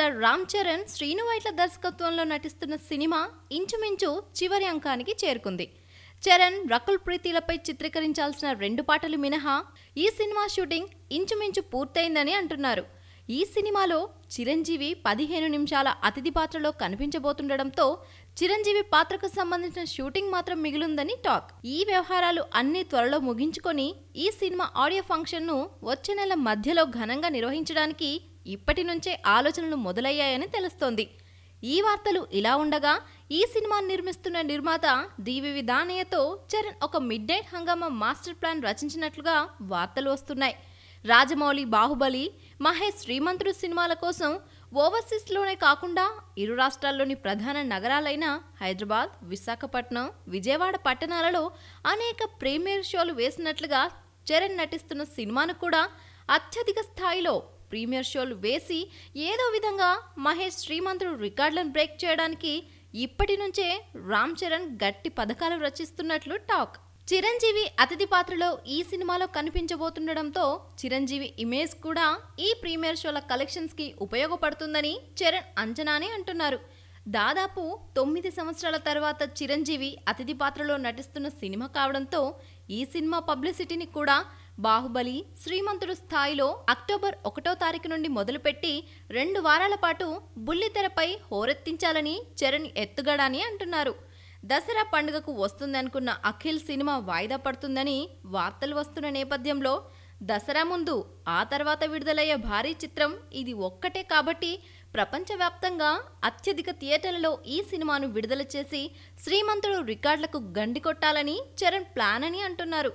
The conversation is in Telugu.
స్టార్ రామ్ చరణ్ శ్రీను వైట్ల దర్శకత్వంలో నటిస్తున్న సినిమా ఇంచుమించు చివరి అంకానికి చేరుకుంది. చరణ్, రకుల్ ప్రీతిలపై చిత్రీకరించాల్సిన 2 పాటలు మినహా ఈ సినిమా షూటింగ్ ఇంచుమించు పూర్తయిందని అంటున్నారు. ఈ సినిమాలో చిరంజీవి 15 నిమిషాల అతిథి పాత్రలో కనిపించబోతుండటంతో చిరంజీవి పాత్రకు సంబంధించిన షూటింగ్ మాత్రం మిగిలిందని టాక్. ఈ వ్యవహారాలు అన్ని త్వరలో ముగించుకొని ఈ సినిమా ఆడియో ఫంక్షన్ను వచ్చే నెల మధ్యలో ఘనంగా నిర్వహించడానికి ఇప్పటి నుంచే ఆలోచనలు మొదలయ్యాయని తెలుస్తోంది. ఈ వార్తలు ఇలా ఉండగా ఈ సినిమాను నిర్మిస్తున్న నిర్మాత డివివి దానయ్యతో చరణ్ ఒక మిడ్ నైట్ హంగామా మాస్టర్ ప్లాన్ రచించినట్లుగా వార్తలు వస్తున్నాయి. రాజమౌళి బాహుబలి, మహేష్ శ్రీమంతుడు సినిమాల కోసం ఓవర్సీస్లోనే కాకుండా ఇరు రాష్ట్రాల్లోని ప్రధాన నగరాలైన హైదరాబాద్, విశాఖపట్నం, విజయవాడ పట్టణాలలో అనేక ప్రీమియర్ షోలు వేసినట్లుగా చరణ్ నటిస్తున్న సినిమాను కూడా అత్యధిక స్థాయిలో ప్రీమియర్ షోలు వేసి ఏదో విధంగా మహేష్ శ్రీమంతుడు రికార్డులను బ్రేక్ చేయడానికి ఇప్పటి నుంచే రామ్ చరణ్ గట్టి పథకాలు రచిస్తున్నట్లు టాక్. చిరంజీవి అతిథి పాత్రలో ఈ సినిమాలో కనిపించబోతుండటంతో చిరంజీవి ఇమేజ్ కూడా ఈ ప్రీమియర్ షోల కలెక్షన్స్ కి ఉపయోగపడుతుందని చరణ్ అంచనానే అంటున్నారు. దాదాపు 9 సంవత్సరాల తర్వాత చిరంజీవి అతిథి పాత్రలో నటిస్తున్న సినిమా కావడంతో ఈ సినిమా పబ్లిసిటీని కూడా బాహుబలి, శ్రీమంతుడు స్థాయిలో అక్టోబర్ 1వ తారీఖు నుండి మొదలుపెట్టి 2 వారాల పాటు బుల్లితెరపై హోరెత్తించాలని చరణ్ ఎత్తుగడని అంటున్నారు. దసరా పండుగకు వస్తుందనుకున్న అఖిల్ సినిమా వాయిదా పడుతుందని వార్తలు వస్తున్న నేపథ్యంలో దసరా ముందు ఆ తర్వాత విడుదలయ్యే భారీ చిత్రం ఇది ఒక్కటే కాబట్టి ప్రపంచవ్యాప్తంగా అత్యధిక థియేటర్లలో ఈ సినిమాను విడుదల చేసి శ్రీమంతుడు రికార్డులకు గండి కొట్టాలని చరణ్ ప్లాన్ అని అంటున్నారు.